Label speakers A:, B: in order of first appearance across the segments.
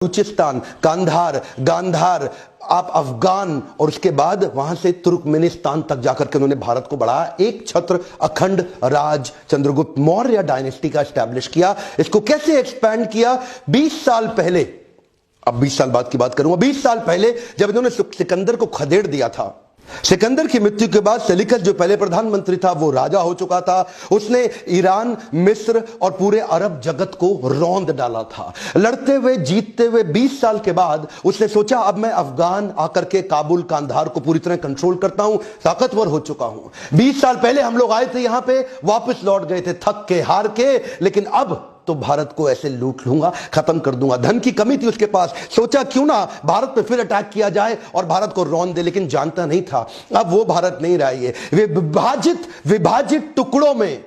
A: बलूचिस्तान, कांधार, गांधार, आप अफगान और उसके बाद वहां से तुर्कमेनिस्तान तक जाकर के उन्होंने भारत को बढ़ाया। एक छत्र अखंड राज चंद्रगुप्त मौर्य डायनेस्टी का एस्टैब्लिश किया। इसको कैसे एक्सपैंड किया? 20 साल पहले, अब 20 साल बाद की बात करूंगा, 20 साल पहले जब इन्होंने सिकंदर को खदेड़ दिया था। सिकंदर की मृत्यु के बाद सेल्यूकस जो पहले प्रधानमंत्री था वो राजा हो चुका था। उसने ईरान, मिस्र और पूरे अरब जगत को रौंद डाला था। लड़ते हुए जीतते हुए 20 साल के बाद उसने सोचा अब मैं अफगान आकर के काबुल, कांधार को पूरी तरह कंट्रोल करता हूं, ताकतवर हो चुका हूं। 20 साल पहले हम लोग आए थे यहां पे, वापस लौट गए थे थक के, हार के, लेकिन अब तो भारत को ऐसे लूट लूंगा, खत्म कर दूंगा। धन की कमी थी उसके पास, सोचा क्यों ना भारत पे फिर अटैक किया जाए और भारत को रौंद दे, लेकिन जानता नहीं था अब वो भारत नहीं रहा। ये विभाजित टुकड़ों में,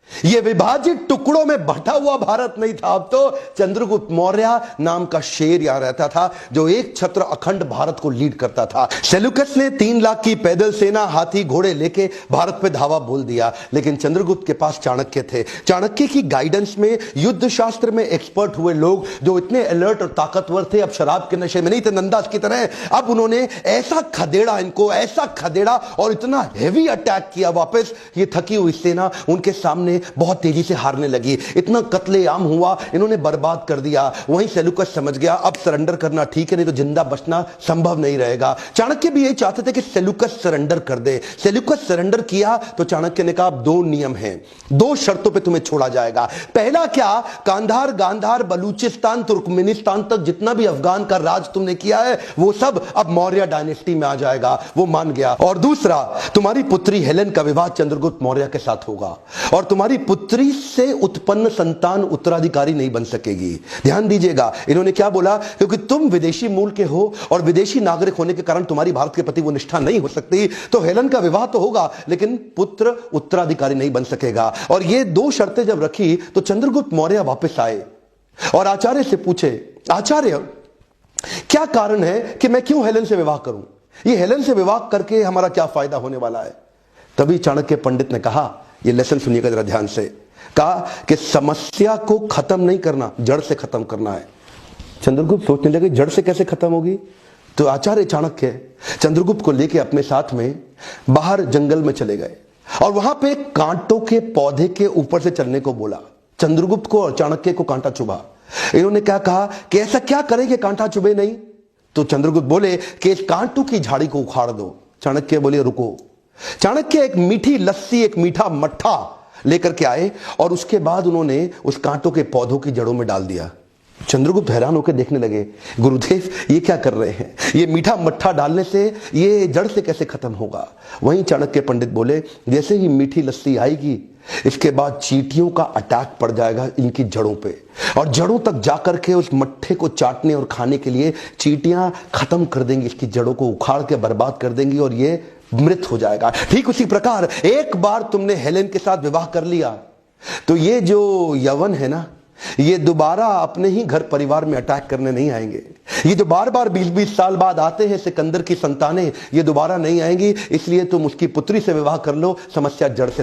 A: ये विभाजित टुकड़ों में बंटा हुआ भारत नहीं था। अब तो चंद्रगुप्त मौर्य नाम का शेर यहां रहता था जो एक छत्र अखंड भारत को लीड करता था। सेल्यूकस ने 3 लाख की पैदल सेना, हाथी घोड़े लेके भारत पे धावा बोल दिया, लेकिन चंद्रगुप्त के पास चाणक्य थे। चाणक्य की गाइडेंस में युद्ध शास्त्र में एक्सपर्ट हुए लोग जो इतने अलर्ट और ताकतवर थे, अब शराब के नशे में नहीं थे नंदास की तरह। अब उन्होंने ऐसा खदेड़ा इनको, ऐसा खदेड़ा और इतना हेवी अटैक किया वापस, ये थकी हुई सेना उनके सामने बहुत तेजी से हारने लगी। इतना कत्लेआम हुआ, इन्होंने बर्बाद कर दिया। वहीं सेल्यूकस समझ गया अब सरेंडर करना ठीक है, नहीं तो जिंदा बचना संभव नहीं रहेगा। चाणक्य भी यही चाहते थे कि सेल्यूकस सरेंडर कर दे। सेल्यूकस सरेंडर किया तो चाणक्य ने कहा अब 2 नियम हैं, 2 शर्तों पे तुम्हें छोड़ा जाएगा। पहला क्या? कांधार, गांधार, बलूचिस्तान, तुर्कमेनिस्तान तक जितना भी अफगान का राज तुमने किया है वो सब अब मौर्य डायनेस्टी में आ जाएगा। वो मान गया। और दूसरा, तुम्हारी पुत्री हेलेन का विवाह चंद्रगुप्त मौर्य के साथ होगा और तुम्हारी पुत्री से उत्पन्न संतान उत्तराधिकारी नहीं बन सकेगी। ध्यान दीजिएगा, इन्होंने क्या बोला? क्योंकि तुम विदेशी मूल के हो और विदेशी नागरिक होने के कारण तुम्हारी भारत के प्रति वो निष्ठा नहीं हो सकती, तो हेलेन का विवाह तो होगा लेकिन पुत्र उत्तराधिकारी नहीं बन सकेगा। और ये 2 शर्तें जब रखी तो चंद्रगुप्त मौर्य वापस आए और आचार्य से पूछे, आचार्य क्या कारण है कि मैं क्यों हेलेन से विवाह करूं? ये हेलेन से विवाह करके हमारा क्या फायदा होने वाला है? तभी चाणक्य पंडित ने कहा, ये लेसन सुनिएगा जरा ध्यान से, कहा कि समस्या को खत्म नहीं करना, जड़ से खत्म करना है। चंद्रगुप्त सोचने लगे जड़ से कैसे खत्म होगी? तो आचार्य चाणक्य चंद्रगुप्त को लेके अपने साथ में बाहर जंगल में चले गए और वहां पे कांटों के पौधे के ऊपर से चलने को बोला। चंद्रगुप्त को और चाणक्य को कांटा चुभा। इन्होंने क्या कहा कि ऐसा क्या करें कि कांटा चुभे नहीं? तो चंद्रगुप्त बोले कि इस कांटों की झाड़ी को उखाड़ दो। चाणक्य बोले रुको। चाणक्य एक मीठी लस्सी, एक मीठा मट्ठा लेकर के आए और उसके बाद उन्होंने उस कांटों के पौधों की जड़ों में डाल दिया। चंद्रगुप्त हैरान होकर देखने लगे, गुरुदेव ये क्या कर रहे हैं? ये मीठा मट्ठा डालने से ये जड़ से कैसे खत्म होगा? वहीं चाणक्य पंडित बोले, जैसे ही मीठी लस्सी आएगी इसके बाद चींटियों का अटैक पड़ जाएगा इनकी जड़ों पे और जड़ों तक जाकर के उस मट्ठे को चाटने और खाने के लिए चींटियां खत्म कर देंगी, इसकी जड़ों को उखाड़ के बर्बाद कर देंगी और ये मृत हो जाएगा। ठीक उसी प्रकार एक बार तुमने हेलेन के साथ विवाह कर लिया तो ये जो यवन है ना, ये दोबारा अपने ही घर परिवार में अटैक करने नहीं आएंगे। ये जो बार बार 20-20 साल बाद आते हैं सिकंदर की संतानें, ये दोबारा नहीं आएंगी। इसलिए तुम उसकी पुत्री से विवाह कर लो, समस्या जड़ से